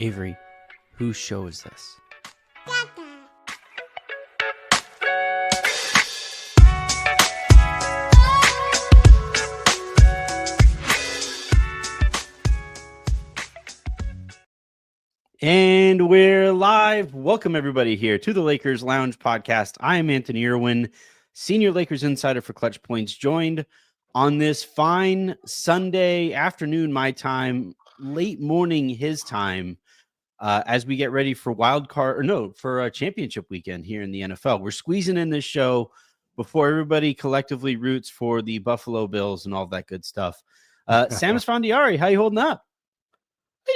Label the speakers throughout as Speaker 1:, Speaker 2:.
Speaker 1: Avery, whose show is this? And we're live. Welcome, everybody, here to the Lakers Lounge podcast. I am Anthony Irwin, senior Lakers insider for Clutch Points, joined on this fine Sunday afternoon, my time, late morning, his time, as we get ready for for a championship weekend here in the NFL. We're squeezing in this show before everybody collectively roots for the Buffalo Bills and all that good stuff. Sam Esfandiari, how you holding up?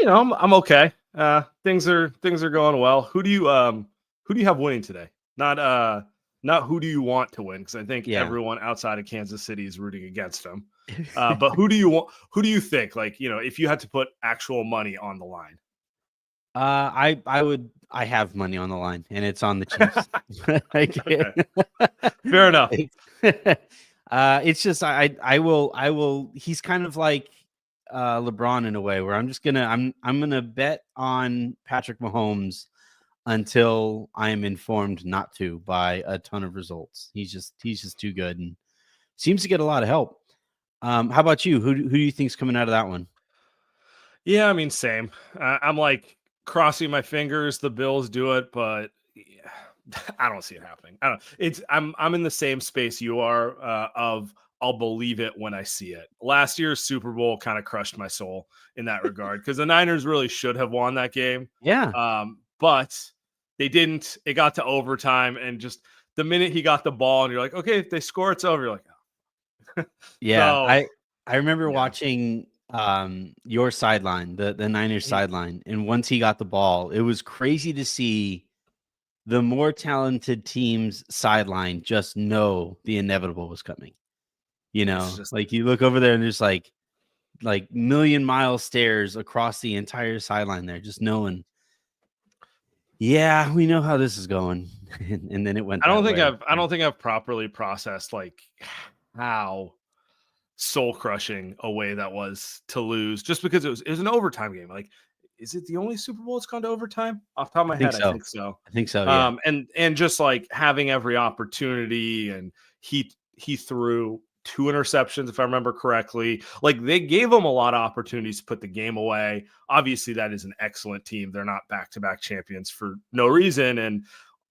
Speaker 2: You know, I'm okay. Things are going well. Who do you have winning today? Not who do you want to win? Because I think everyone outside of Kansas City is rooting against them. But who do you want? Who do you think? Like, you know, if you had to put actual money on the line.
Speaker 1: I have money on the line, and it's on the Chiefs.
Speaker 2: Fair enough.
Speaker 1: It's just I will. He's kind of like LeBron in a way, where I'm gonna bet on Patrick Mahomes until I am informed not to by a ton of results. He's just too good and seems to get a lot of help. How about you? Who do you think's coming out of that one?
Speaker 2: Yeah, I mean, same. I'm like crossing my fingers the Bills do it, but I don't see it happening. I'm in the same space you are of I'll believe it when I see it. Last year's Super Bowl kind of crushed my soul in that regard because the Niners really should have won that game.
Speaker 1: Yeah.
Speaker 2: But they didn't. It got to overtime, and just the minute he got the ball, and you're like, okay, if they score, it's over. You're like, oh.
Speaker 1: Yeah. So, I remember watching your sideline, the Niners sideline, and once he got the ball, it was crazy to see the more talented team's sideline just know the inevitable was coming. You know, like you look over there and there's like million-mile stares across the entire sideline there, just knowing, yeah, we know how this is going. And then it went.
Speaker 2: I don't think I've properly processed like how soul crushing a way that was to lose, just because it was an overtime game. Like, is it the only Super Bowl that's gone to overtime? Off the top of my head, I think so.
Speaker 1: I think so. Yeah.
Speaker 2: And just like having every opportunity, and he threw 2 interceptions, if I remember correctly. Like, they gave him a lot of opportunities to put the game away. Obviously, that is an excellent team. They're not back-to-back champions for no reason. And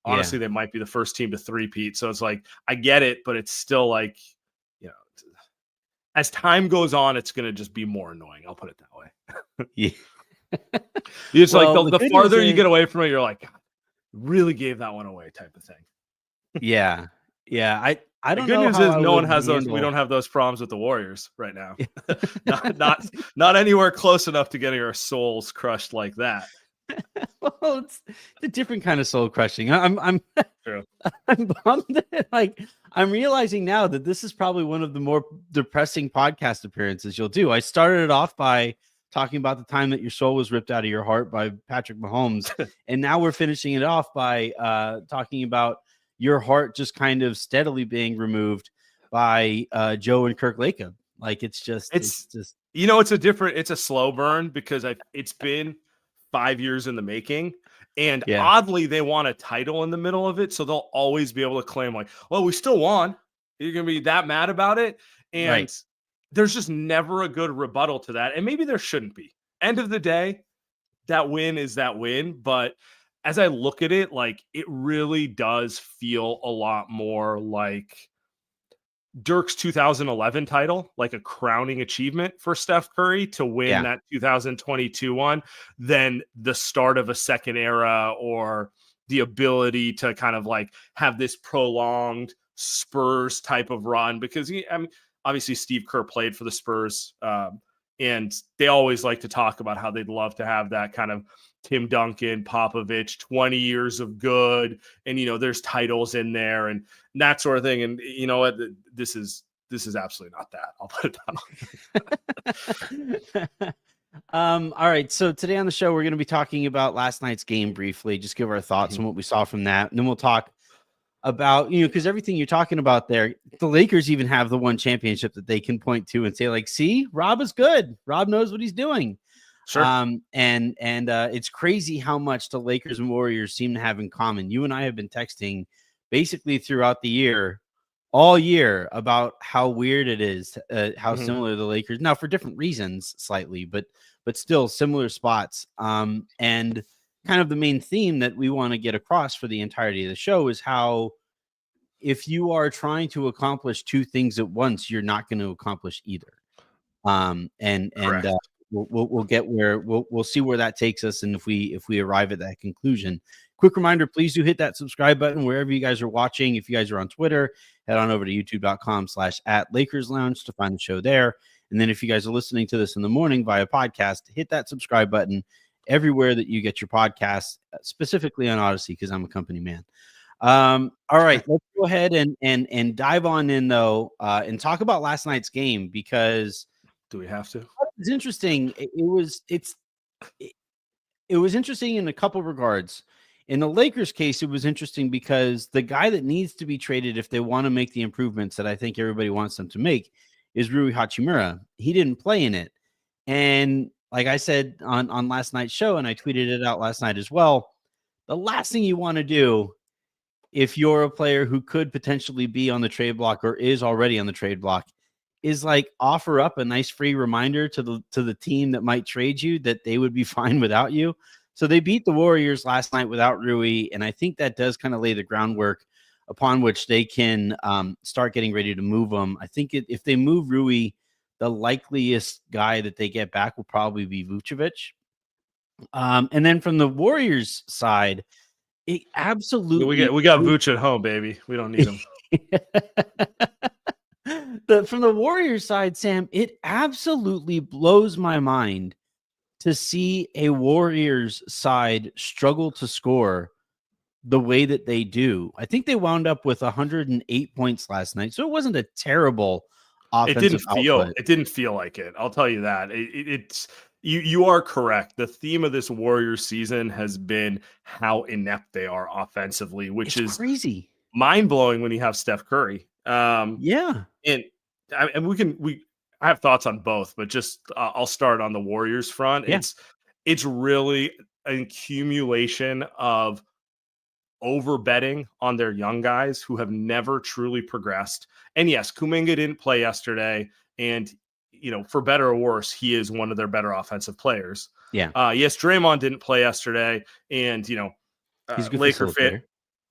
Speaker 2: honestly, they might be the first team to three-peat. So it's like, I get it, but it's still like, you know, as time goes on, it's going to just be more annoying. I'll put it that way.
Speaker 1: Yeah.
Speaker 2: It's like the farther you get away from it, you're like, God, really gave that one away type of thing.
Speaker 1: Yeah. Yeah. I don't
Speaker 2: know.
Speaker 1: The
Speaker 2: good news is no one has those. We don't have those problems with the Warriors right now. not anywhere close enough to getting our souls crushed like that.
Speaker 1: Well, it's a different kind of soul crushing. I'm bummed. Like, I'm realizing now that this is probably one of the more depressing podcast appearances you'll do. I started it off by talking about the time that your soul was ripped out of your heart by Patrick Mahomes, and now we're finishing it off by talking about your heart just kind of steadily being removed by Joe and Kirk Lacob. Like, it's just,
Speaker 2: you know, it's a slow burn because it's been 5 years in the making, and oddly they want a title in the middle of it. So they'll always be able to claim like, well, we still won. You're going to be that mad about it. And there's just never a good rebuttal to that. And maybe there shouldn't be. End of the day, that win is that win. But as I look at it, like, it really does feel a lot more like Dirk's 2011 title, like a crowning achievement for Steph Curry to win that 2022 one, than the start of a second era or the ability to kind of like have this prolonged Spurs type of run. Because obviously Steve Kerr played for the Spurs, and they always like to talk about how they'd love to have that kind of Tim Duncan, Popovich, 20 years of good. And, you know, there's titles in there and that sort of thing. And you know what, this is absolutely not that. I'll put it
Speaker 1: down. All right. So today on the show, we're going to be talking about last night's game briefly, just give our thoughts on what we saw from that. And then we'll talk about, you know, because everything you're talking about there, the Lakers even have the one championship that they can point to and say, like, see, Rob is good. Rob knows what he's doing.
Speaker 2: Sure.
Speaker 1: And it's crazy how much the Lakers and Warriors seem to have in common. You and I have been texting basically throughout the year, all year, about how weird it is, how similar the Lakers, now for different reasons slightly, but still similar spots. And kind of the main theme that we want to get across for the entirety of the show is how if you are trying to accomplish two things at once, you're not going to accomplish either. We'll get where we'll see where that takes us, and if we arrive at that conclusion. Quick reminder, please do hit that subscribe button wherever you guys are watching. If you guys are on Twitter, head on over to youtube.com/@LakersLounge to find the show there. And then if you guys are listening to this in the morning via podcast, hit that subscribe button everywhere that you get your podcasts, specifically on Odyssey, because I'm a company man. All right, let's go ahead and dive on in though, and talk about last night's game, because
Speaker 2: do we have to?
Speaker 1: It's interesting. It was interesting in a couple of regards. In the Lakers case, it was interesting because the guy that needs to be traded if they want to make the improvements that I think everybody wants them to make is Rui Hachimura. He didn't play in it. And like I said on last night's show, and I tweeted it out last night as well, the last thing you want to do if you're a player who could potentially be on the trade block or is already on the trade block is like offer up a nice free reminder to the team that might trade you that they would be fine without you. So they beat the Warriors last night without Rui, and I think that does kind of lay the groundwork upon which they can start getting ready to move them. I think if they move Rui, the likeliest guy that they get back will probably be Vucevic. And then from the Warriors side, it absolutely
Speaker 2: we got Vuce at home, baby. We don't need him.
Speaker 1: From the Warriors side, Sam, it absolutely blows my mind to see a Warriors side struggle to score the way that they do. I think they wound up with 108 points last night, so it wasn't a terrible offensive output.
Speaker 2: It didn't feel like it. I'll tell you that. It's you are correct. The theme of this Warriors season has been how inept they are offensively, which is
Speaker 1: crazy,
Speaker 2: mind-blowing when you have Steph Curry.
Speaker 1: Yeah.
Speaker 2: And I have thoughts on both, but just I'll start on the Warriors front.
Speaker 1: Yeah.
Speaker 2: It's really an accumulation of over betting on their young guys who have never truly progressed. And yes, Kuminga didn't play yesterday, and for better or worse, he is one of their better offensive players.
Speaker 1: Yeah.
Speaker 2: Yes, Draymond didn't play yesterday, and
Speaker 1: he's a good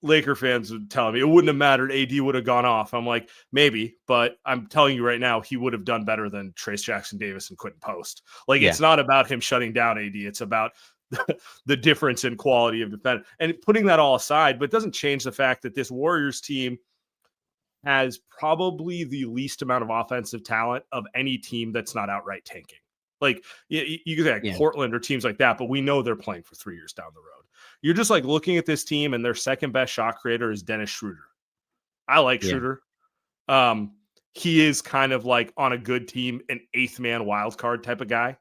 Speaker 2: Laker fans would tell me it wouldn't have mattered. AD would have gone off. I'm like, maybe, but I'm telling you right now, he would have done better than Trace Jackson Davis and Quentin Post. It's not about him shutting down AD. It's about the difference in quality of defense. And putting that all aside, but it doesn't change the fact that this Warriors team has probably the least amount of offensive talent of any team that's not outright tanking. You could say Portland or teams like that, but we know they're playing for 3 years down the road. You're just looking at this team, and their second best shot creator is Dennis Schroeder. I like Schroeder. He is kind of on a good team, an eighth man wild card type of guy,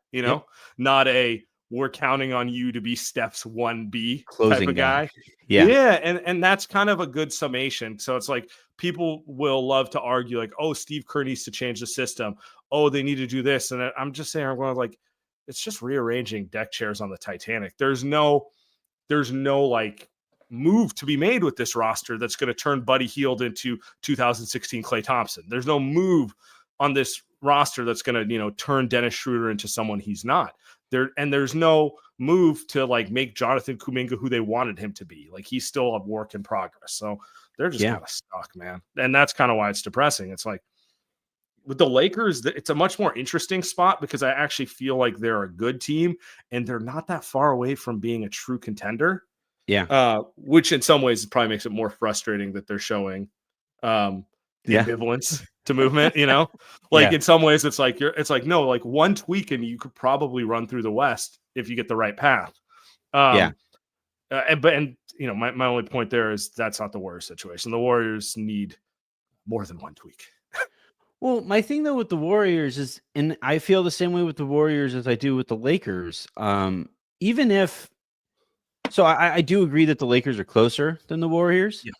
Speaker 2: not a we're counting on you to be Steph's 1B
Speaker 1: closing
Speaker 2: type of guy.
Speaker 1: Yeah.
Speaker 2: And that's kind of a good summation. So it's people will love to argue oh, Steve Kerr needs to change the system. Oh, they need to do this. And I'm just saying, it's just rearranging deck chairs on the Titanic. There's no move to be made with this roster that's going to turn Buddy Hield into 2016 Klay Thompson. There's no move on this roster that's going to, turn Dennis Schroeder into someone he's not. There's no move to make Jonathan Kuminga who they wanted him to be. He's still a work in progress. So they're just kind of stuck, man. And that's kind of why it's depressing. It's with the Lakers, it's a much more interesting spot because I actually feel like they're a good team and they're not that far away from being a true contender.
Speaker 1: Yeah.
Speaker 2: Which in some ways probably makes it more frustrating that they're showing the ambivalence to movement, in some ways it's no, one tweak and you could probably run through the West if you get the right path. My only point there is that's not the Warriors situation. The Warriors need more than one tweak.
Speaker 1: Well, my thing though with the Warriors is, and I feel the same way with the Warriors as I do with the Lakers. Even if, so I do agree that the Lakers are closer than the Warriors.
Speaker 2: Yeah.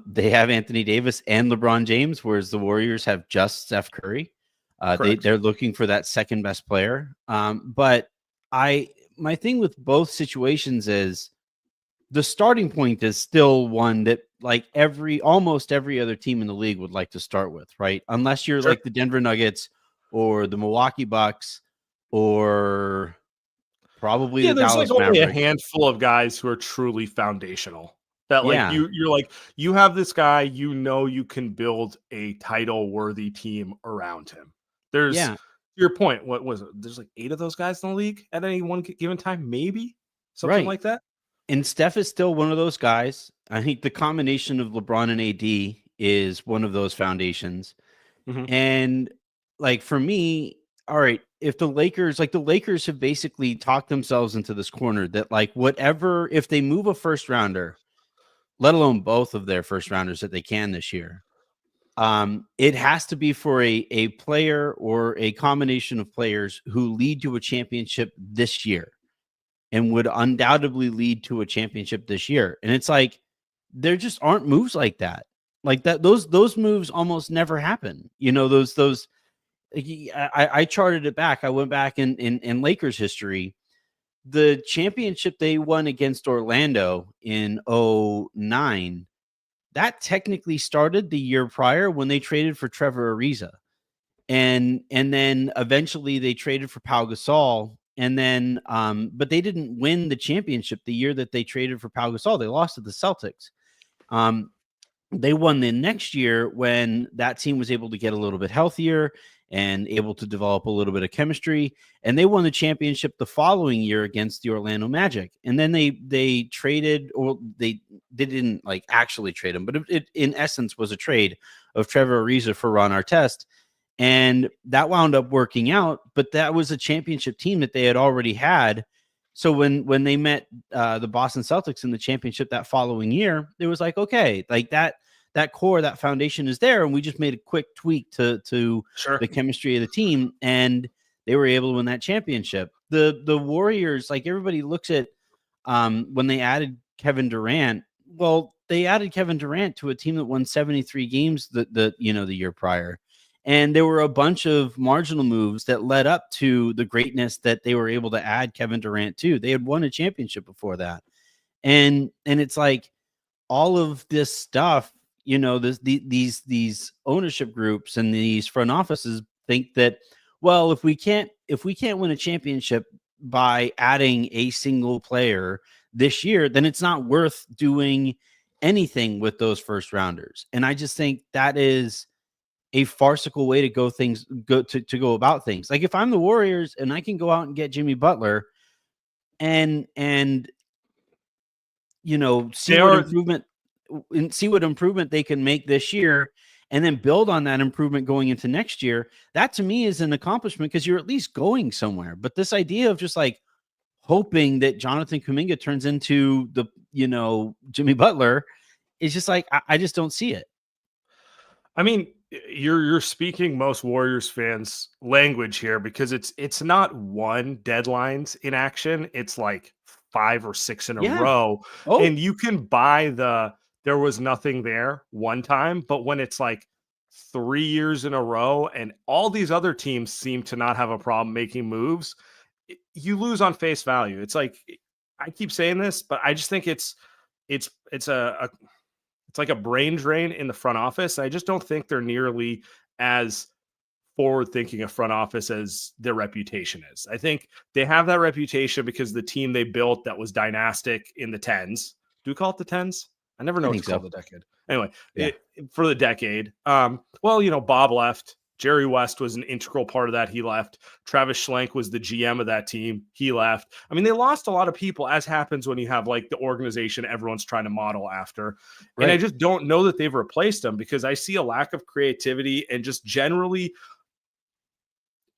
Speaker 1: They have Anthony Davis and LeBron James, whereas the Warriors have just Steph Curry. They're looking for that second best player. But my thing with both situations is the starting point is still one that like almost every other team in the league would like to start with, right? Unless you're like the Denver Nuggets or the Milwaukee Bucks or probably the
Speaker 2: there's like
Speaker 1: Dallas
Speaker 2: only a
Speaker 1: Mavericks.
Speaker 2: handful of guys who are truly foundational. That like
Speaker 1: Yeah.
Speaker 2: you're like you have this guy, you can build a title worthy team around him. There's your point. What was it? There's like 8 of those guys in the league at any one given time, maybe something like that.
Speaker 1: And Steph is still one of those guys. I think the combination of LeBron and AD is one of those foundations.
Speaker 2: Mm-hmm.
Speaker 1: And like for me, all right, if the Lakers have basically talked themselves into this corner that like whatever, if they move a first rounder, let alone both of their first rounders that they can this year, it has to be for a player or a combination of players who lead to a championship this year and would undoubtedly lead to a championship this year. And it's like, there just aren't moves like that. Like that, those moves almost never happen. You know, I charted it back. I went back in Lakers history. The championship they won against Orlando in 2009, that technically started the year prior when they traded for Trevor Ariza. And then eventually they traded for Pau Gasol. And then, but they didn't win the championship the year that they traded for Pau Gasol. They lost to the Celtics. They won the next year when that team was able to get a little bit healthier and able to develop a little bit of chemistry. And they won the championship the following year against the Orlando Magic. And then they traded, or they didn't like actually trade him, but it in essence was a trade of Trevor Ariza for Ron Artest. And that wound up working out, but that was a championship team that they had already had. So when they met the Boston Celtics in the championship that following year, it was like, okay, like that core, that foundation is there. And we just made a quick tweak to the chemistry of the team. And they were able to win that championship. The Warriors, like everybody looks at when they added Kevin Durant, well, they added Kevin Durant to a team that won 73 games the year prior. And there were a bunch of marginal moves that led up to the greatness that they were able to add Kevin Durant to. They had won a championship before that. And it's like all of this stuff, you know, these ownership groups and these front offices think that, well, if we can't win a championship by adding a single player this year, then it's not worth doing anything with those first rounders. And I just think that is a farcical way to go about things. Like if I'm the Warriors and I can go out and get Jimmy Butler and you know, see what improvement they can make this year and then build on that improvement going into next year, that to me is an accomplishment because you're at least going somewhere. But this idea of just like hoping that Jonathan Kuminga turns into the, you know, Jimmy Butler is just like, I just don't see it.
Speaker 2: I mean, you're speaking most Warriors fans language here because it's not one deadlines in action. It's like 5 or 6 in a row. And you can buy there was nothing there one time, but when it's like 3 years in a row and all these other teams seem to not have a problem making moves, you lose on face value. It's like, I keep saying this, but I just think it's like a brain drain in the front office. I just don't think they're nearly as forward-thinking a front office as their reputation is. I think they have that reputation because the team they built that was dynastic in the 10s. Do we call it the 10s? I never know what to call the decade. Anyway, for the decade. Well, you know, Bob left. Jerry West was an integral part of that. He left. Travis Schlenk was the GM of that team. He left. I mean, they lost a lot of people, as happens when you have like the organization everyone's trying to model after. Right. And I just don't know that they've replaced them because I see a lack of creativity and just generally,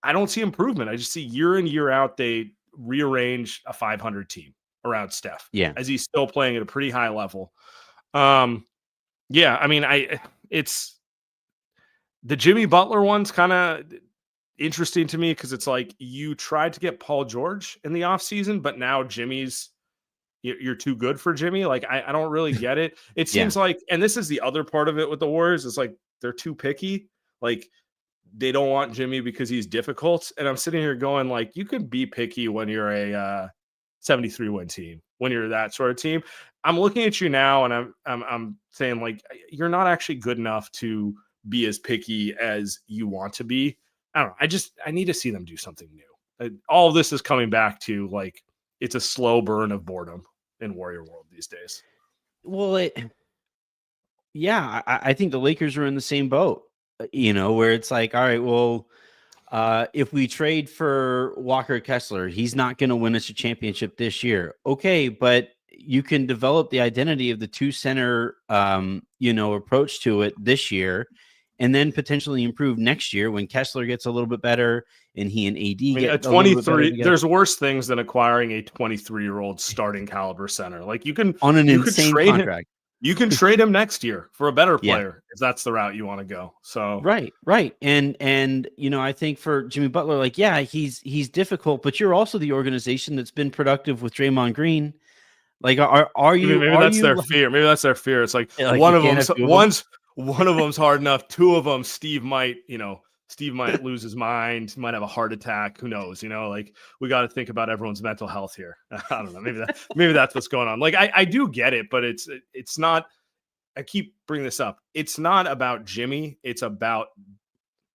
Speaker 2: I don't see improvement. I just see year in, year out, they rearrange a 500 team around Steph.
Speaker 1: Yeah.
Speaker 2: As he's still playing at a pretty high level. I mean, it's, the Jimmy Butler one's kind of interesting to me because it's like you tried to get Paul George in the offseason, but now you're too good for Jimmy. Like, I don't really get it. It seems like, and this is the other part of it with the Warriors, is like they're too picky. Like they don't want Jimmy because he's difficult. And I'm sitting here going, like, you can be picky when you're a 73 win team, when you're that sort of team. I'm looking at you now and I'm saying, like, you're not actually good enough to be as picky as you want to be. I don't know. I need to see them do something new. All of this is coming back to, like, it's a slow burn of boredom in Warrior World these days.
Speaker 1: Well, I think the Lakers are in the same boat, where it's like, all right, well, if we trade for Walker Kessler, he's not going to win us a championship this year. Okay, but you can develop the identity of the two center, approach to it this year, and then potentially improve next year when Kessler gets a little bit better and he and AD get
Speaker 2: a 23. There's worse things than acquiring a 23-year-old starting caliber center. Like, you can
Speaker 1: on an insane
Speaker 2: trade
Speaker 1: contract.
Speaker 2: You can trade him next year for a better player if that's the route you want to go. So
Speaker 1: right. And I think for Jimmy Butler, like, he's difficult, but you're also the organization that's been productive with Draymond Green. Like, are you?
Speaker 2: Maybe that's their fear. Maybe that's their fear. It's like one of them's hard enough. Two of them, Steve might lose his mind, might have a heart attack. Who knows? Like, we got to think about everyone's mental health here. I don't know. Maybe that's what's going on. Like, I do get it, but it's not. I keep bringing this up. It's not about Jimmy. It's about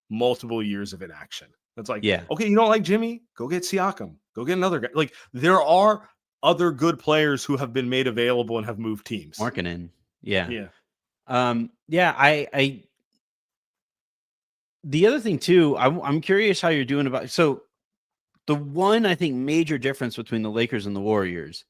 Speaker 2: multiple years of inaction. It's like, okay, you don't like Jimmy? Go get Siakam. Go get another guy. Like, there are other good players who have been made available and have moved teams.
Speaker 1: Markkanen.
Speaker 2: Yeah.
Speaker 1: I the other thing too, I'm curious how you're doing about, so the one, I think, major difference between the Lakers and the Warriors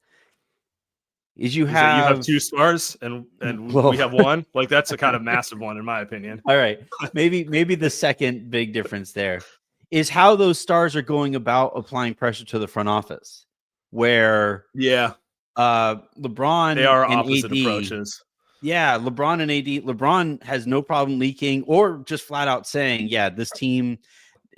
Speaker 1: is you have
Speaker 2: two stars and we have one. Like, that's a kind of massive one in my opinion.
Speaker 1: All right. Maybe the second big difference there is how those stars are going about applying pressure to the front office, where LeBron,
Speaker 2: they are
Speaker 1: and
Speaker 2: opposite
Speaker 1: AD,
Speaker 2: approaches.
Speaker 1: Yeah, LeBron and AD. LeBron has no problem leaking or just flat out saying, this team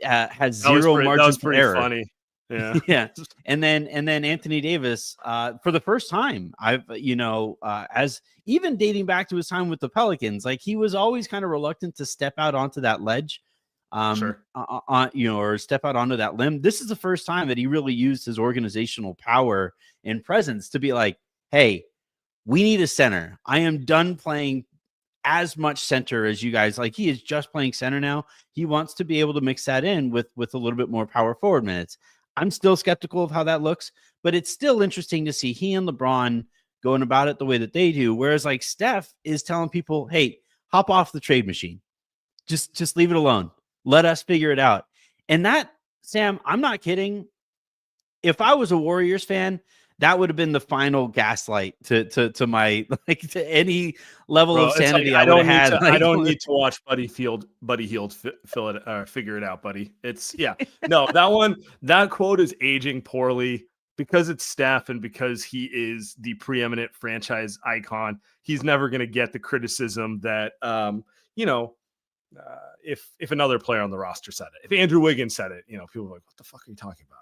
Speaker 1: has zero margin for error.
Speaker 2: Funny. Yeah.
Speaker 1: Yeah. And then Anthony Davis, for the first time, I've, as even dating back to his time with the Pelicans, like, he was always kind of reluctant to step out onto that ledge, or step out onto that limb. This is the first time that he really used his organizational power and presence to be like, hey, we need a center. I am done playing as much center as you guys. Like, he is just playing center now. He wants to be able to mix that in with a little bit more power forward minutes. I'm still skeptical of how that looks, but it's still interesting to see he and LeBron going about it the way that they do. Whereas, like, Steph is telling people, hey, hop off the trade machine. Just leave it alone. Let us figure it out. And that, Sam, I'm not kidding. If I was a Warriors fan, that would have been the final gaslight to my, like, to any level of sanity. Like, I would have had.
Speaker 2: I don't need to watch Buddy Hield figure it out, buddy. It's no, that quote is aging poorly because it's Steph and because he is the preeminent franchise icon. He's never going to get the criticism that if another player on the roster said it, if Andrew Wiggins said it, people are like, what the fuck are you talking about?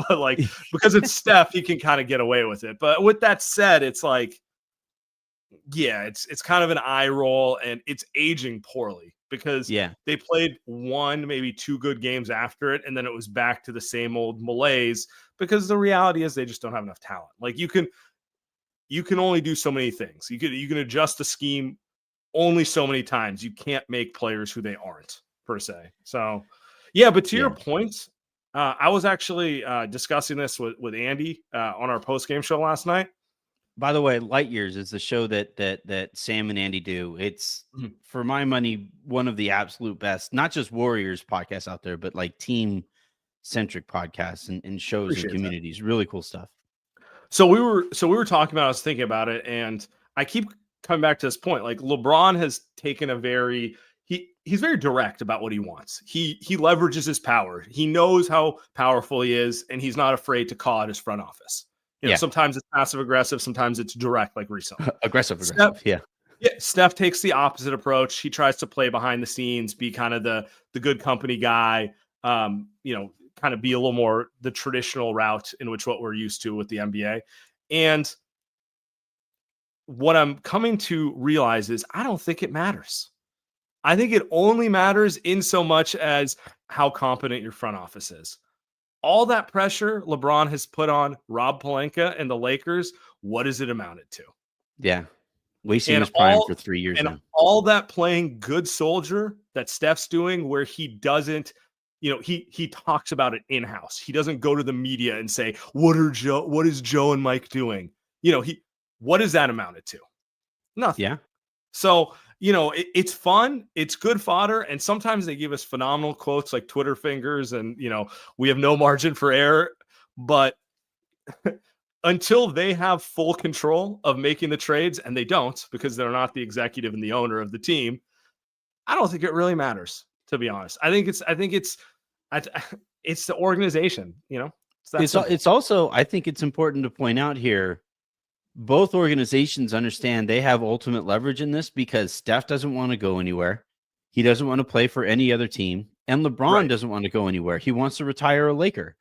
Speaker 2: But, like, because it's Steph, he can kind of get away with it. But with that said, it's like, it's kind of an eye roll, and it's aging poorly because they played one, maybe two good games after it. And then it was back to the same old malaise because the reality is they just don't have enough talent. Like, you can only do so many things. You can adjust the scheme only so many times. You can't make players who they aren't, per se. So, but to your point, I was actually discussing this with Andy on our post-game show last night.
Speaker 1: By the way, Light Years is the show that Sam and Andy do. It's, for my money, one of the absolute best, not just Warriors podcasts out there, but like team-centric podcasts and shows and communities. That. Really cool stuff.
Speaker 2: So we were talking about, I was thinking about it, and I keep coming back to this point. Like, LeBron has taken he's very direct about what he wants. He leverages his power. He knows how powerful he is, and he's not afraid to call out his front office. Sometimes it's passive aggressive, sometimes it's direct, like recently. Aggressive. Steph takes the opposite approach. He tries to play behind the scenes, be kind of the good company guy. Kind of be a little more the traditional route in which what we're used to with the NBA. And what I'm coming to realize is I don't think it matters. I think it only matters in so much as how competent your front office is. All that pressure LeBron has put on Rob Pelinka and the Lakers, what has it amounted to?
Speaker 1: Yeah. Wasting
Speaker 2: And
Speaker 1: his prime for 3 years now.
Speaker 2: all that playing good soldier that Steph's doing, where he doesn't, he talks about it in-house. He doesn't go to the media and say, what is Joe and Mike doing? What has that amounted to? Nothing.
Speaker 1: Yeah.
Speaker 2: So, it's fun. It's good fodder. And sometimes they give us phenomenal quotes like Twitter fingers and, we have no margin for error. But until they have full control of making the trades, and they don't because they're not the executive and the owner of the team, I don't think it really matters, to be honest. I think it's the organization,
Speaker 1: It's also, I think it's important to point out here, both organizations understand they have ultimate leverage in this because Steph doesn't want to go anywhere. He doesn't want to play for any other team. And LeBron doesn't want to go anywhere. He wants to retire a Laker.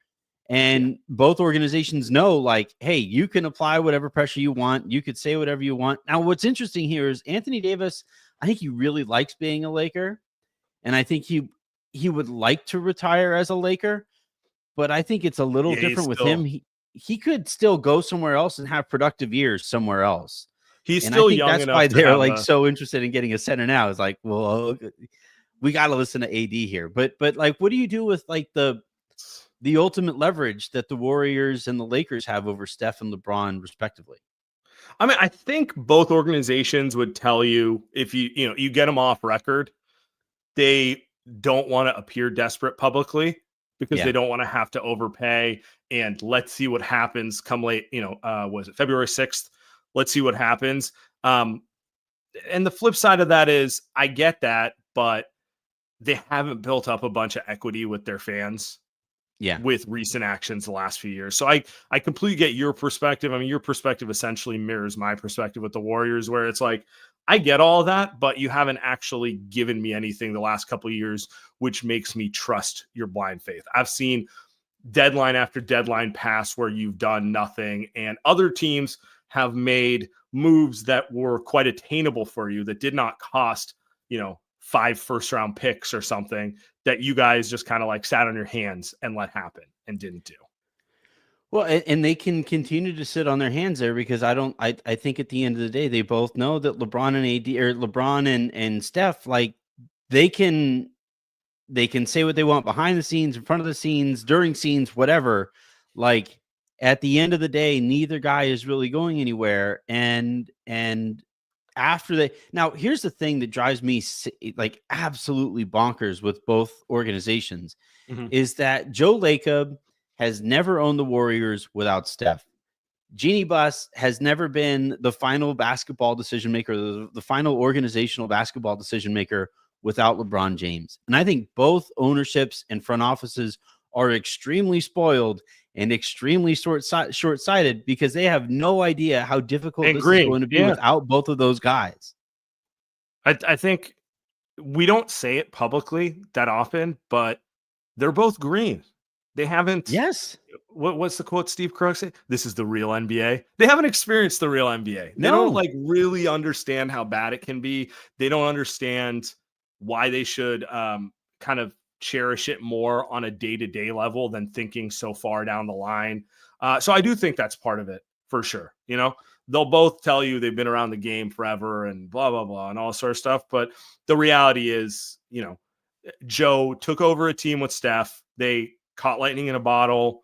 Speaker 1: And both organizations know, like, hey, you can apply whatever pressure you want. You could say whatever you want. Now, what's interesting here is Anthony Davis, I think he really likes being a Laker. And I think he would like to retire as a Laker. But I think it's a little different with him. He could still go somewhere else and have productive years somewhere else.
Speaker 2: He's still young enough.
Speaker 1: That's why they're like so interested in getting a center now. It's like, well, we got to listen to AD here. But like, what do you do with like the ultimate leverage that the Warriors and the Lakers have over Steph and LeBron respectively?
Speaker 2: I mean, I think both organizations would tell you if you get them off record, they don't want to appear desperate publicly because they don't want to have to overpay. And let's see what happens come late, was it February 6th? Let's see what happens. And the flip side of that is I get that, but they haven't built up a bunch of equity with their fans. With recent actions the last few years. So I completely get your perspective. I mean, your perspective essentially mirrors my perspective with the Warriors, where it's like, I get all that, but you haven't actually given me anything the last couple of years, which makes me trust your blind faith. I've seen deadline after deadline pass where you've done nothing, and other teams have made moves that were quite attainable for you that did not cost, 5 first-round picks or something that you guys just kind of like sat on your hands and let happen and didn't do.
Speaker 1: Well, and they can continue to sit on their hands there because I think at the end of the day, they both know that LeBron and AD or LeBron and Steph, like they can say what they want behind the scenes, in front of the scenes, during scenes, whatever. Like at the end of the day, neither guy is really going anywhere. And after now, here's the thing that drives me like absolutely bonkers with both organizations is that Joe Lacob has never owned the Warriors without Steph. Jeanie Buss has never been the final basketball decision maker, the final organizational basketball decision maker without LeBron James. And I think both ownerships and front offices are extremely spoiled and extremely short-sighted because they have no idea how difficult this is going to be without both of those guys.
Speaker 2: I think we don't say it publicly that often, but they're both green. They haven't.
Speaker 1: Yes.
Speaker 2: What's the quote Steve Kerr said? This is the real NBA. They haven't experienced the real NBA. They don't like really understand how bad it can be. They don't understand why they should kind of cherish it more on a day-to-day level than thinking so far down the line. So I do think that's part of it for sure. They'll both tell you they've been around the game forever and blah, blah, blah, and all sort of stuff. But the reality is, Joe took over a team with Steph. They caught lightning in a bottle.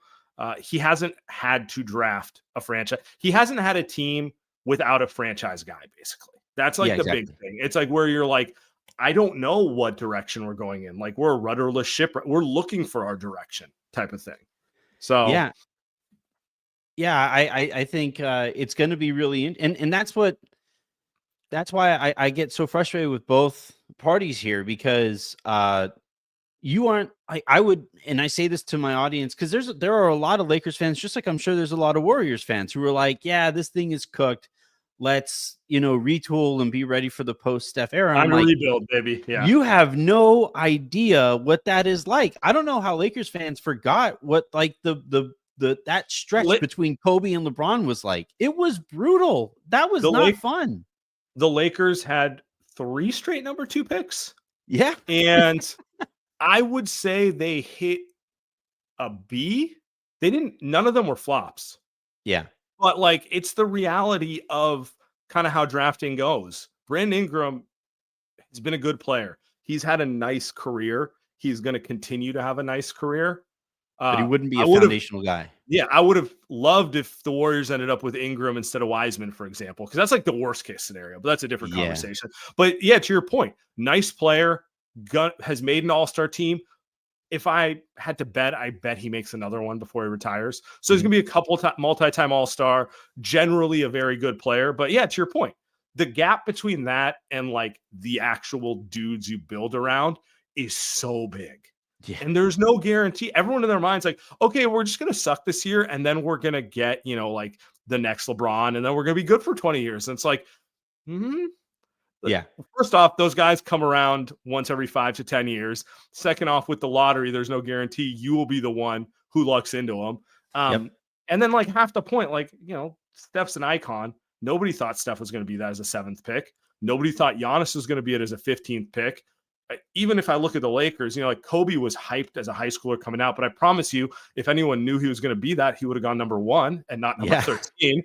Speaker 2: He hasn't had to draft a franchise. He hasn't had a team without a franchise guy, basically. That's like the big thing. It's like where you're like, I don't know what direction we're going in. Like we're a rudderless ship. We're looking for our direction type of thing. So
Speaker 1: yeah, I think it's going to be really, and that's why I get so frustrated with both parties here because you aren't. I would, and I say this to my audience because there are a lot of Lakers fans, just like I'm sure there's a lot of Warriors fans who are like, yeah, this thing is cooked. Let's, retool and be ready for the post Steph era.
Speaker 2: I'm like, rebuild, baby. Yeah.
Speaker 1: You have no idea what that is like. I don't know how Lakers fans forgot what like that stretch between Kobe and LeBron was like. It was brutal. That was not fun.
Speaker 2: The Lakers had 3 straight number 2 picks.
Speaker 1: Yeah.
Speaker 2: And I would say they hit a B. None of them were flops.
Speaker 1: Yeah.
Speaker 2: But like, it's the reality of kind of how drafting goes. Brandon Ingram has been a good player. He's had a nice career. He's going to continue to have a nice career.
Speaker 1: But he wouldn't be
Speaker 2: I
Speaker 1: a
Speaker 2: would have,
Speaker 1: foundational guy.
Speaker 2: yeah, I would have loved if the Warriors ended up with Ingram instead of Wiseman, for example, because that's like the worst case scenario, but that's a different conversation. But yeah, to your point, nice player, has made an all-star team. If I had to bet, I bet he makes another one before he retires. So he's going to be a couple multi-time all-star, generally a very good player. But yeah, to your point, the gap between that and like the actual dudes you build around is so big. Yeah. And there's no guarantee. Everyone in their mind's like, okay, we're just going to suck this year. And then we're going to get, like the next LeBron. And then we're going to be good for 20 years. And it's like,
Speaker 1: yeah.
Speaker 2: First off, those guys come around once every 5 to 10 years. Second off, with the lottery, there's no guarantee you will be the one who lucks into them. And then like half the point, like, Steph's an icon. Nobody thought Steph was going to be that as a 7th pick. Nobody thought Giannis was going to be it as a 15th pick. Even if I look at the Lakers, like Kobe was hyped as a high schooler coming out, but I promise you, if anyone knew he was going to be that, he would have gone number 1 and not number 13,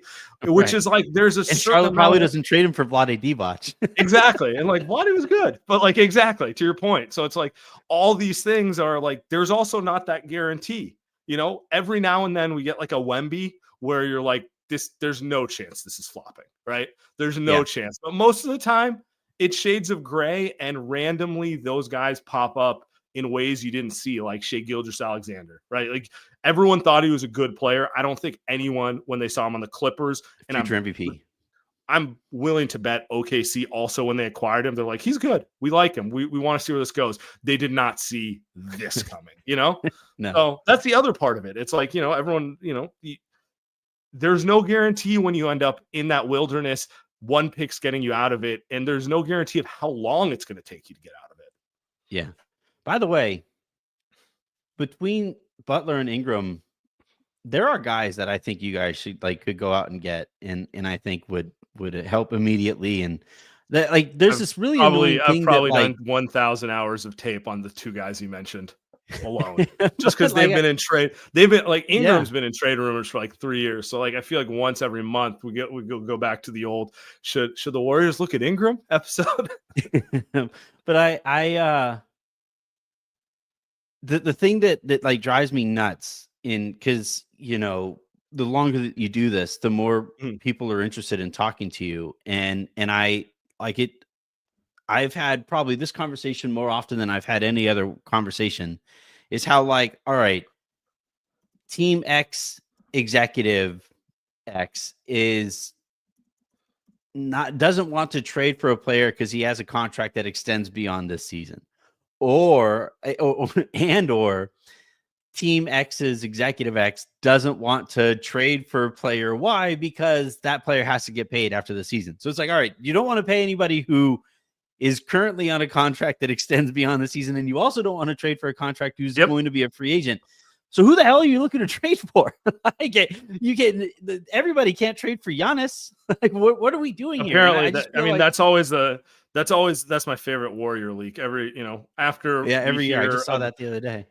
Speaker 2: which is like, there's a
Speaker 1: and Charlotte probably doesn't trade him for Vlade Divac.
Speaker 2: Exactly. And like Vlade was good, but like, exactly to your point. So it's like all these things are like, there's also not that guarantee, every now and then we get like a Wemby where you're like, there's no chance this is flopping, right? There's no chance, but most of the time, it's shades of gray, and randomly those guys pop up in ways you didn't see, like Shai Gilgeous-Alexander, right? Like everyone thought he was a good player. I don't think anyone, when they saw him on the Clippers, and
Speaker 1: future MVP,
Speaker 2: I'm willing to bet OKC also when they acquired him, they're like, he's good. We like him. We want to see where this goes. They did not see this coming, No. So that's the other part of it. It's like, everyone, there's no guarantee when you end up in that wilderness. One pick's getting you out of it, and there's no guarantee of how long it's going to take you to get out of it.
Speaker 1: Yeah. By the way, between Butler and Ingram, there are guys that I think you guys could go out and get, and I think would help immediately. And that there's this really annoying thing.
Speaker 2: I've probably done 1,000 hours of tape on the 2 guys you mentioned alone, just because they've been in trade. They've been like Ingram's been in trade rumors for like 3 years. So like I feel like once every month we go back to the old should the Warriors look at Ingram episode.
Speaker 1: But the thing that like drives me nuts because the longer that you do this, the more people are interested in talking to you, and I like it. I've had probably this conversation more often than I've had any other conversation, is how like, all right, team X executive X doesn't want to trade for a player because he has a contract that extends beyond this season, or team X's executive X doesn't want to trade for player Y because that player has to get paid after the season. So it's like, all right, you don't want to pay anybody who is currently on a contract that extends beyond the season, and you also don't want to trade for a contract who's going to be a free agent. So who the hell are you looking to trade for? Everybody can't trade for Giannis. Like, what are we doing
Speaker 2: here? Apparently, that's my favorite Warrior leak. Every every year. I just saw that the other day.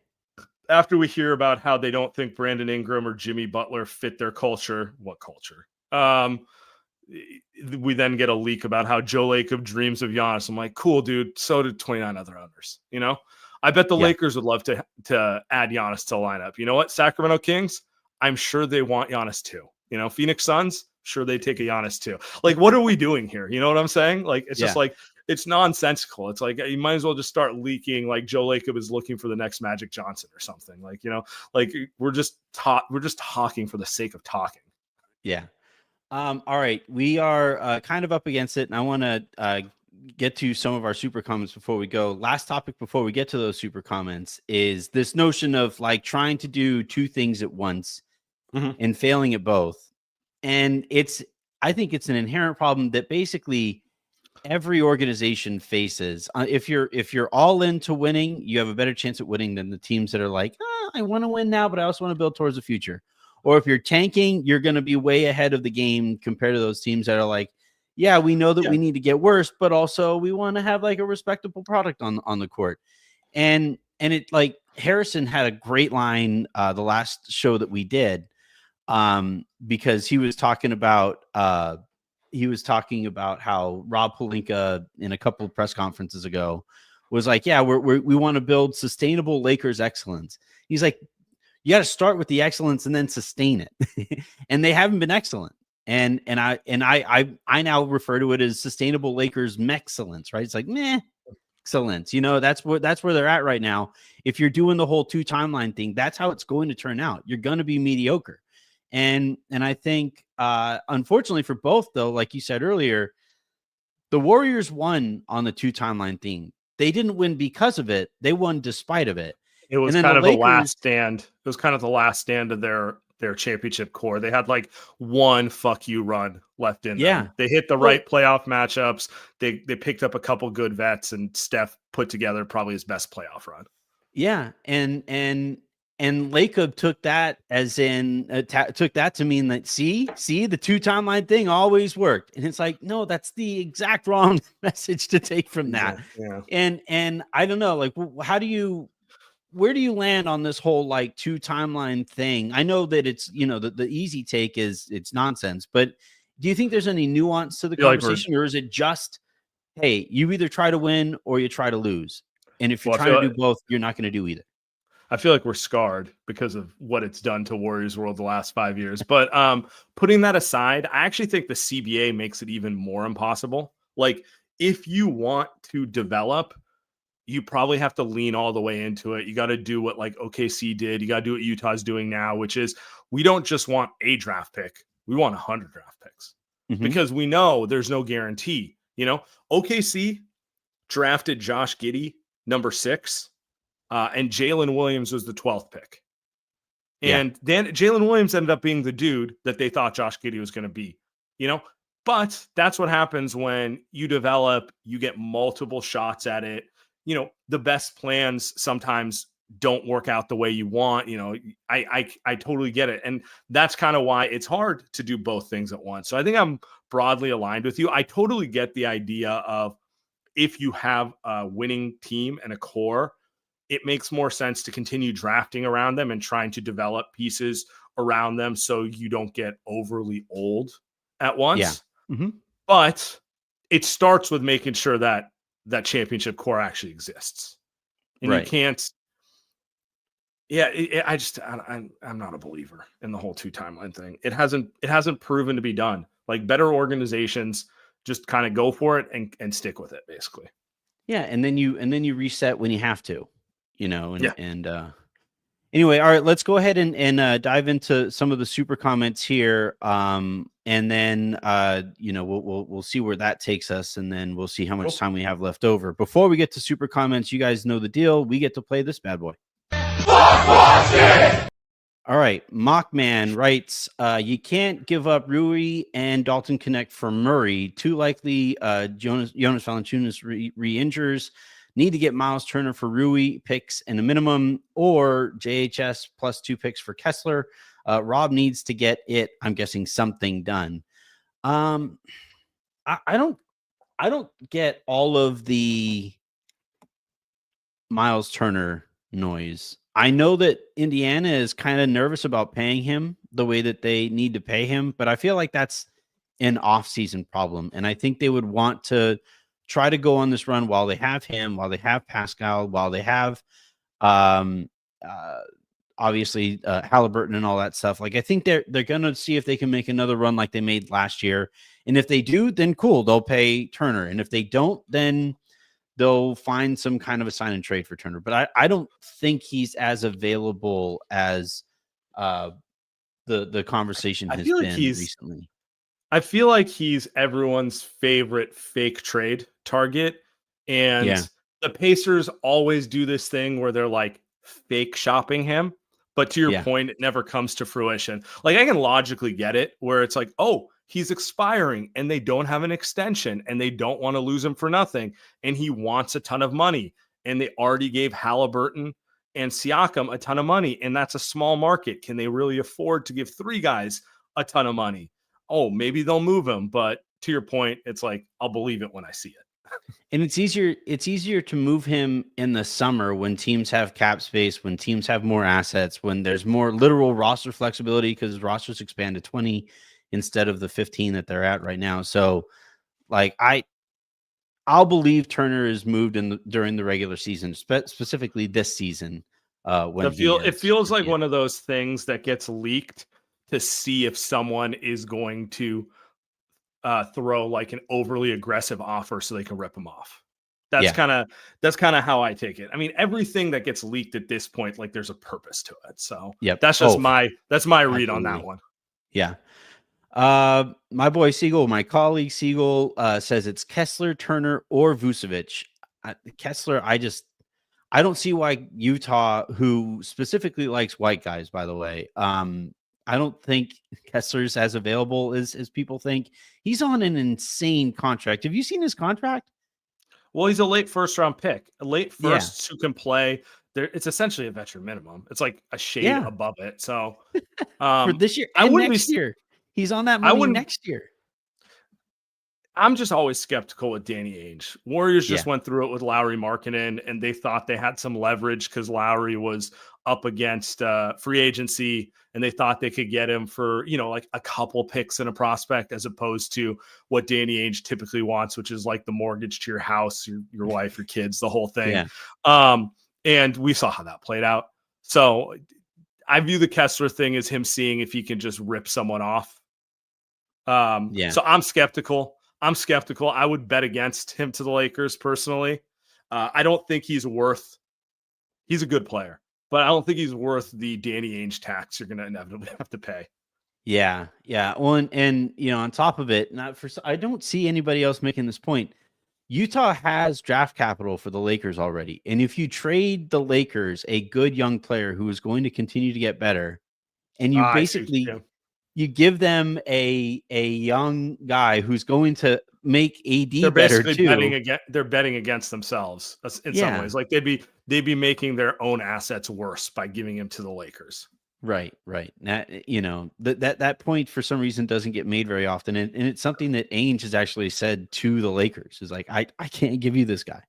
Speaker 2: After we hear about how they don't think Brandon Ingram or Jimmy Butler fit their culture, what culture? We then get a leak about how Joe Lacob dreams of Giannis. I'm like, cool, dude. So did 29 other owners. I bet the Lakers would love to add Giannis to the lineup. You know what? Sacramento Kings, I'm sure they want Giannis too. Phoenix Suns, sure they take a Giannis too. Like, what are we doing here? You know what I'm saying? Like, it's just like, it's nonsensical. It's like, you might as well just start leaking like Joe Lacob is looking for the next Magic Johnson or something. Like, like we're just talking for the sake of talking.
Speaker 1: Yeah. All right. We are kind of up against it, and I want to get to some of our super comments before we go. Last topic before we get to those super comments is this notion of like trying to do 2 things at once and failing at both. And I think it's an inherent problem that basically every organization faces. If you're all into winning, you have a better chance at winning than the teams that are like, I want to win now, but I also want to build towards the future. Or if you're tanking, you're going to be way ahead of the game compared to those teams that are like, yeah, we know that we need to get worse, but also we want to have like a respectable product on the court. And it, like, Harrison had a great line the last show that we did, because he was talking about how Rob Pelinka in a couple of press conferences ago was like, yeah, we want to build sustainable Lakers excellence. He's like, you got to start with the excellence and then sustain it. And they haven't been excellent. And I now refer to it as sustainable Lakers excellence, right? It's like, meh, excellence. That's where they're at right now. If you're doing the whole 2 timeline thing, that's how it's going to turn out. You're going to be mediocre. And I think, unfortunately for both, though, like you said earlier, the Warriors won on the 2 timeline thing. They didn't win because of it. They won despite of it.
Speaker 2: It was kind of the last stand. It was kind of the last stand of their championship core. They had like one fuck you run left in them. They hit the right playoff matchups. They picked up a couple good vets, and Steph put together probably his best playoff run.
Speaker 1: Yeah, and Lacob took that as in took that to mean that see the 2 timeline thing always worked, and it's like, no, that's the exact wrong message to take from that.
Speaker 2: Yeah.
Speaker 1: And I don't know, like, where do you land on this whole like 2 timeline thing? I know that it's, the easy take is it's nonsense, but do you think there's any nuance to the conversation, or is it just, hey, you either try to win or you try to lose? And if you're trying to do both, you're not going to do either.
Speaker 2: I feel like we're scarred because of what it's done to Warriors World the last 5 years. But putting that aside, I actually think the CBA makes it even more impossible. Like, if you want to develop, you probably have to lean all the way into it. You got to do what like OKC did. You got to do what Utah's doing now, which is we don't just want a draft pick. We want 100 draft picks because we know there's no guarantee. OKC drafted Josh Giddey, number 6, and Jalen Williams was the 12th pick. And then Jalen Williams ended up being the dude that they thought Josh Giddey was going to be, but that's what happens when you develop, you get multiple shots at it. The best plans sometimes don't work out the way you want. I totally get it. And that's kind of why it's hard to do both things at once. So I think I'm broadly aligned with you. I totally get the idea of, if you have a winning team and a core, it makes more sense to continue drafting around them and trying to develop pieces around them so you don't get overly old at once. Yeah. But it starts with making sure that championship core actually exists. And you can't. Yeah, I'm not a believer in the whole 2 timeline thing. It hasn't proven to be done. Like, better organizations just kind of go for it and stick with it, basically.
Speaker 1: Yeah, and then you reset when you have to, anyway, all right, let's go ahead and dive into some of the super comments here. And then we'll see where that takes us, and then we'll see how much time we have left over. Before we get to super comments, you guys know the deal. We get to play this bad boy. All right, Mockman writes, you can't give up Rui and Dalton Connect for Murray. Too likely Jonas Valanciunas re-injures. Need to get Miles Turner for Rui picks and a minimum, or JHS plus 2 picks for Kessler. Rob needs to get it, I'm guessing, something done. I don't get all of the Miles Turner noise. I know that Indiana is kind of nervous about paying him the way that they need to pay him, but I feel like that's an off-season problem. And I think they would want to try to go on this run while they have him, while they have Pascal, while they have obviously Halliburton and all that stuff. Like, I think they're going to see if they can make another run like they made last year. And if they do, then cool, they'll pay Turner. And if they don't, then they'll find some kind of a sign and trade for Turner. But I don't think he's as available as the conversation has been recently.
Speaker 2: I feel like he's everyone's favorite fake trade target. And the Pacers always do this thing where they're like fake shopping him. But to your point, it never comes to fruition. Like, I can logically get it where it's like, oh, he's expiring and they don't have an extension and they don't want to lose him for nothing. And he wants a ton of money. And they already gave Halliburton and Siakam a ton of money. And that's a small market. Can they really afford to give 3 guys a ton of money? Oh, maybe they'll move him, but to your point, it's like, I'll believe it when I see it.
Speaker 1: And it's easier to move him in the summer when teams have cap space, when teams have more assets, when there's more literal roster flexibility because rosters expand to 20 instead of the 15 that they're at right now. So like I'll believe Turner is moved during the regular season, specifically this season.
Speaker 2: It feels like one of those things that gets leaked to see if someone is going to throw like an overly aggressive offer so they can rip them off. That's kind of how I take it. I mean, everything that gets leaked at this point, like there's a purpose to it. So that's just my read on that one.
Speaker 1: Yeah. My boy Siegel, my colleague Siegel, says it's Kessler, Turner, or Vucevic. Kessler, I don't see why Utah, who specifically likes white guys, by the way, I don't think Kessler's as available as people think. He's on an insane contract. Have you seen his contract?
Speaker 2: Well, he's a late first round pick. A late firsts who can play. It's essentially a veteran minimum. It's like a shade above it. So
Speaker 1: for this year and next year, he's on that money next year.
Speaker 2: I'm just always skeptical with Danny Ainge. Warriors just went through it with Lauri Markkanen, and they thought they had some leverage because Lauri was up against free agency, and they thought they could get him for, like a couple picks and a prospect, as opposed to what Danny Ainge typically wants, which is like the mortgage to your house, your wife, your kids, the whole thing. Yeah. And we saw how that played out. So I view the Kessler thing as him seeing if he can just rip someone off. So I'm skeptical. I would bet against him to the Lakers personally. I don't think he's a good player, but I don't think he's worth the Danny Ainge tax you're going to inevitably have to pay.
Speaker 1: Yeah. Yeah. Well, and on top of it, I don't see anybody else making this point. Utah has draft capital for the Lakers already. And if you trade the Lakers a good young player who is going to continue to get better, and you basically you give them a young guy who's going to make AD better too.
Speaker 2: They're betting against themselves in some ways. Like they'd be making their own assets worse by giving him to the Lakers.
Speaker 1: Right. Now, that point for some reason doesn't get made very often, and it's something that Ainge has actually said to the Lakers. Is like, I can't give you this guy.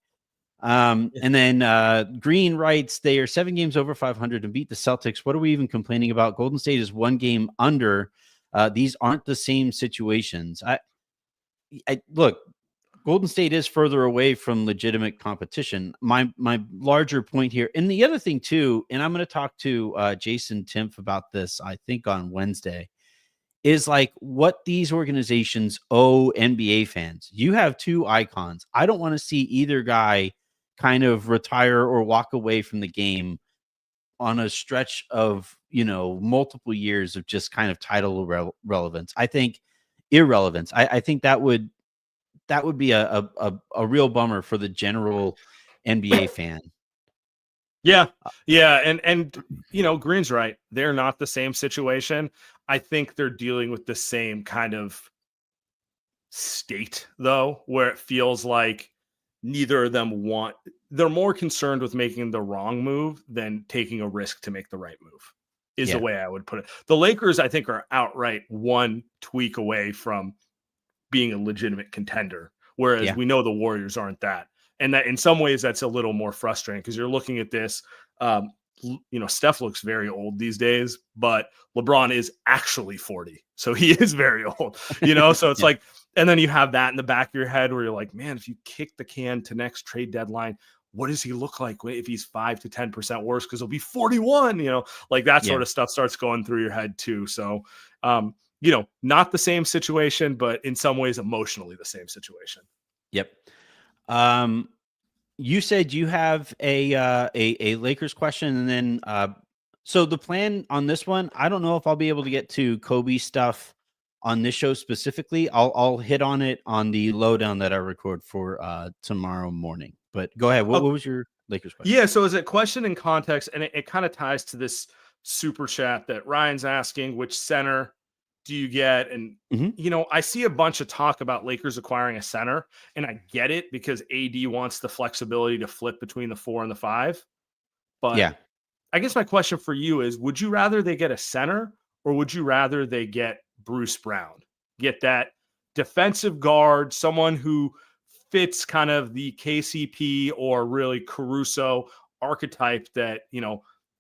Speaker 1: And then Green writes, they are 7 games over 500 and beat the Celtics. What are we even complaining about? Golden State is 1 game under. These aren't the same situations. I look, Golden State is further away from legitimate competition. My larger point here, and the other thing too, and I'm going to talk to Jason Timpf about this, I think on Wednesday, is like what these organizations owe NBA fans. You have 2 icons. I don't want to see either guy kind of retire or walk away from the game on a stretch of, multiple years of just kind of title relevance. I think irrelevance. I think that would be a real bummer for the general NBA fan.
Speaker 2: Yeah. And Green's right. They're not the same situation. I think they're dealing with the same kind of state, though, where it feels like neither of them they're more concerned with making the wrong move than taking a risk to make the right move, is the way I would put it. The Lakers, I think, are outright one tweak away from being a legitimate contender, whereas we know the Warriors aren't that. And that in some ways that's a little more frustrating because you're looking at this, Steph looks very old these days, but LeBron is actually 40. So he is very old, so it's like, and then you have that in the back of your head where you're like, man, if you kick the can to next trade deadline, what does he look like if he's 5 to 10% worse? Cause he'll be 41, like that sort of stuff starts going through your head too. So, not the same situation, but in some ways emotionally the same situation.
Speaker 1: Yep. You said you have a Lakers question, and then so the plan on this one, I don't know if I'll be able to get to Kobe stuff on this show specifically. I'll hit on it on the lowdown that I record for tomorrow morning. But go ahead. What was your Lakers question?
Speaker 2: Yeah, so is it question in context, and it kind of ties to this super chat that Ryan's asking, which center do you get? And, I see a bunch of talk about Lakers acquiring a center, and I get it because AD wants the flexibility to flip between the 4 and the 5. But I guess my question for you is, would you rather they get a center, or would you rather they get Bruce Brown, get that defensive guard, someone who fits kind of the KCP or really Caruso archetype that,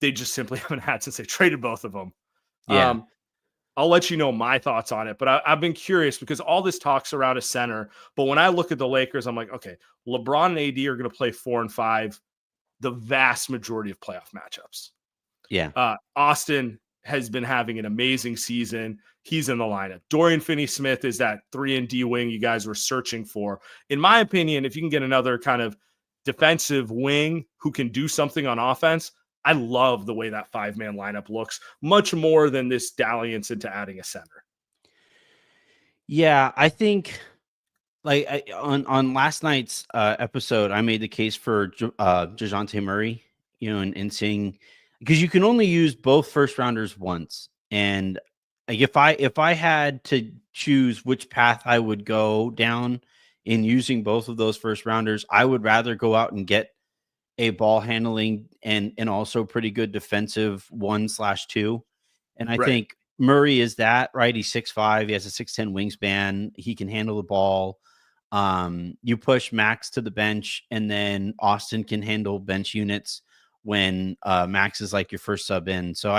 Speaker 2: they just simply haven't had since they traded both of them.
Speaker 1: Yeah.
Speaker 2: I'll let you know my thoughts on it, but I've been curious because all this talks around a center. But when I look at the Lakers, I'm like, okay, LeBron and AD are going to play 4 and 5 the vast majority of playoff matchups.
Speaker 1: Yeah.
Speaker 2: Austin has been having an amazing season. He's in the lineup. Dorian Finney-Smith is that 3-and-D wing you guys were searching for. In my opinion, if you can get another kind of defensive wing who can do something on offense, I love the way that 5-man lineup looks, much more than this dalliance into adding a center.
Speaker 1: Yeah, I think on last night's episode, I made the case for DeJounte Murray, and seeing, because you can only use both first rounders once. And like, if I had to choose which path I would go down in using both of those first rounders, I would rather go out and get a ball handling and also pretty good defensive 1/2. And I think Murray is that, right? He's 6'5", he has a 6'10" wingspan, he can handle the ball. You push Max to the bench, and then Austin can handle bench units when Max is like your first sub in. So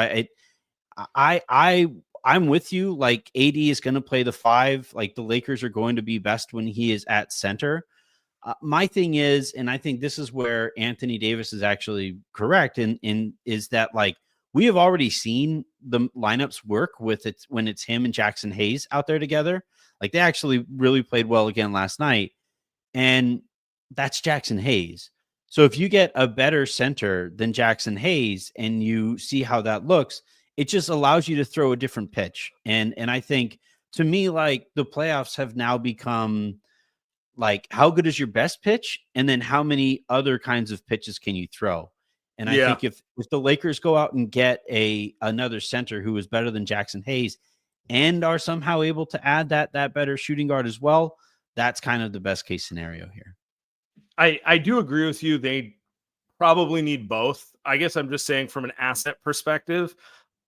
Speaker 1: I'm with you. Like, AD is going to play the 5. Like, the Lakers are going to be best when he is at center. My thing is, and I think this is where Anthony Davis is actually correct, in is that, like, we have already seen the lineups work with it when it's him and Jackson Hayes out there together. Like, they actually really played well again last night, and that's Jackson Hayes. So if you get a better center than Jackson Hayes and you see how that looks, it just allows you to throw a different pitch. And I think, to me, like, the playoffs have now become, like, how good is your best pitch? And then how many other kinds of pitches can you throw? And I think if the Lakers go out and get another center who is better than Jackson Hayes and are somehow able to add that better shooting guard as well, that's kind of the best case scenario here.
Speaker 2: I do agree with you. They probably need both. I guess I'm just saying, from an asset perspective,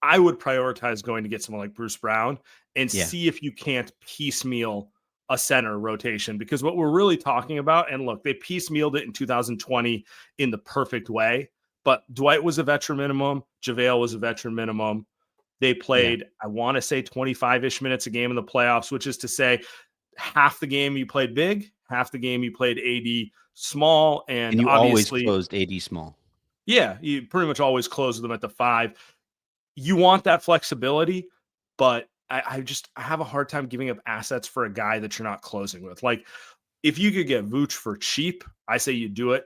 Speaker 2: I would prioritize going to get someone like Bruce Brown and see if you can't piecemeal a center rotation, because what we're really talking about, and look, they piecemealed it in 2020 in the perfect way, but Dwight was a veteran minimum. JaVale was a veteran minimum. They played, I want to say, 25-ish minutes a game in the playoffs, which is to say half the game you played big, half the game you played AD small, and
Speaker 1: you
Speaker 2: obviously
Speaker 1: always closed AD small.
Speaker 2: Yeah, you pretty much always close them at the 5. You want that flexibility, but I have a hard time giving up assets for a guy that you're not closing with. Like, if you could get Vooch for cheap, I say you do it.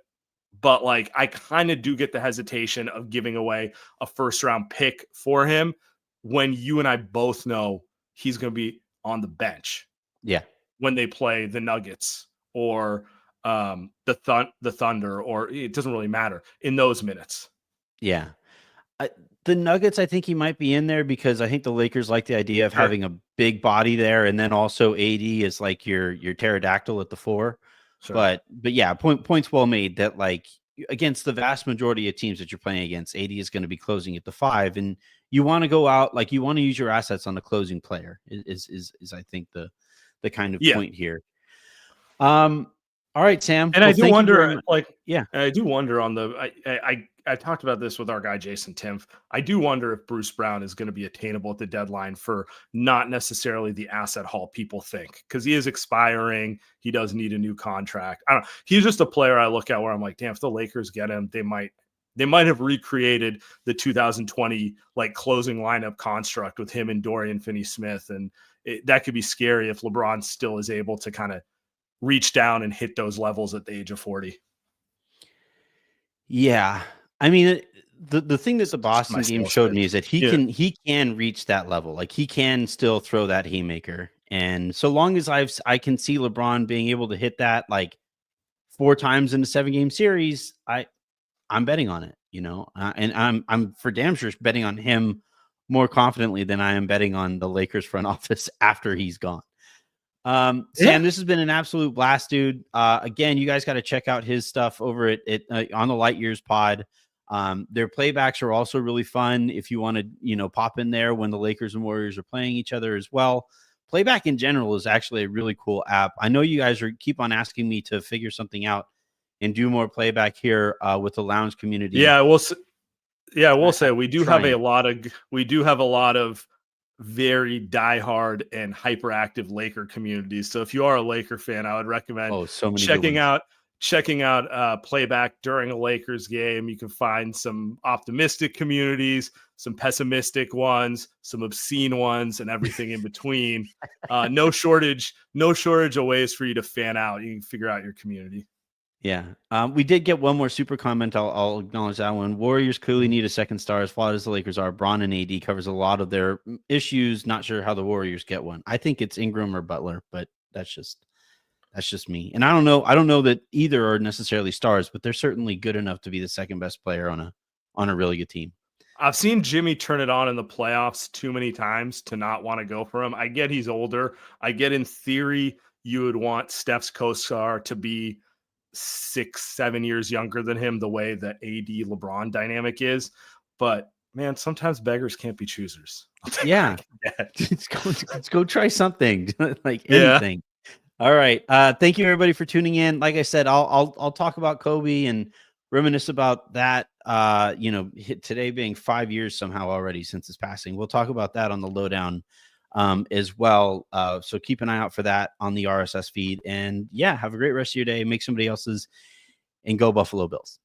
Speaker 2: But, like, I kind of do get the hesitation of giving away a first-round pick for him when you and I both know he's going to be on the bench.
Speaker 1: Yeah.
Speaker 2: When they play the Nuggets or the Thunder, or it doesn't really matter in those minutes.
Speaker 1: Yeah. The Nuggets, I think he might be in there because I think the Lakers like the idea of having a big body there, and then also AD is like your pterodactyl at the 4. Sure. But yeah, points well made that, like, against the vast majority of teams that you're playing against, AD is going to be closing at the 5, and you want to go out, like, you want to use your assets on the closing player is I think the kind of point here. All right, Sam.
Speaker 2: And I do wonder,
Speaker 1: I
Speaker 2: do wonder on the, I talked about this with our guy, Jason Timpf. I do wonder if Bruce Brown is going to be attainable at the deadline for not necessarily the asset haul people think, because he is expiring. He does need a new contract. I don't know. He's just a player I look at where I'm like, damn, if the Lakers get him, they might have recreated the 2020 like closing lineup construct with him and Dorian Finney-Smith. And that could be scary if LeBron still is able to kind of reach down and hit those levels at the age of 40.
Speaker 1: Yeah. I mean, the thing that the Boston game showed me is that he can reach that level. Like, he can still throw that haymaker. And so long as I can see LeBron being able to hit that like 4 times in a 7-game series, I'm betting on it, and I'm for damn sure betting on him more confidently than I am betting on the Lakers front office after he's gone. Sam, this has been an absolute blast, dude. Again, you guys got to check out his stuff over at on the Light Years pod. Their playbacks are also really fun if you want to, pop in there when the Lakers and Warriors are playing each other as well. Playback in general is actually a really cool app. I know you guys keep on asking me to figure something out and do more playback here with the lounge community.
Speaker 2: Yeah, we'll say we do have a lot of very diehard and hyperactive Laker communities. So if you are a Laker fan, I would recommend checking out playback during a Lakers game. You can find some optimistic communities, some pessimistic ones, some obscene ones, and everything in between. No shortage of ways for you to fan out. You can figure out your community.
Speaker 1: Yeah. We did get one more super comment. I'll acknowledge that one. Warriors clearly need a second star. As flawed as the Lakers are, Bron and AD covers a lot of their issues. Not sure how the Warriors get one. I think it's Ingram or Butler, but that's just me. And I don't know that either are necessarily stars, but they're certainly good enough to be the second best player on a really good team.
Speaker 2: I've seen Jimmy turn it on in the playoffs too many times to not want to go for him. I get he's older. I get in theory you would want Steph's co-star to be 6-7 years younger than him, the way the AD LeBron dynamic is. But man, sometimes beggars can't be choosers.
Speaker 1: Yeah. Let's go try something like anything. All right. Thank you everybody for tuning in. Like I said, I'll talk about Kobe and reminisce about that. Today being 5 years somehow already since his passing. We'll talk about that on the lowdown as well. So keep an eye out for that on the RSS feed. And yeah, have a great rest of your day. Make somebody else's, and go Buffalo Bills.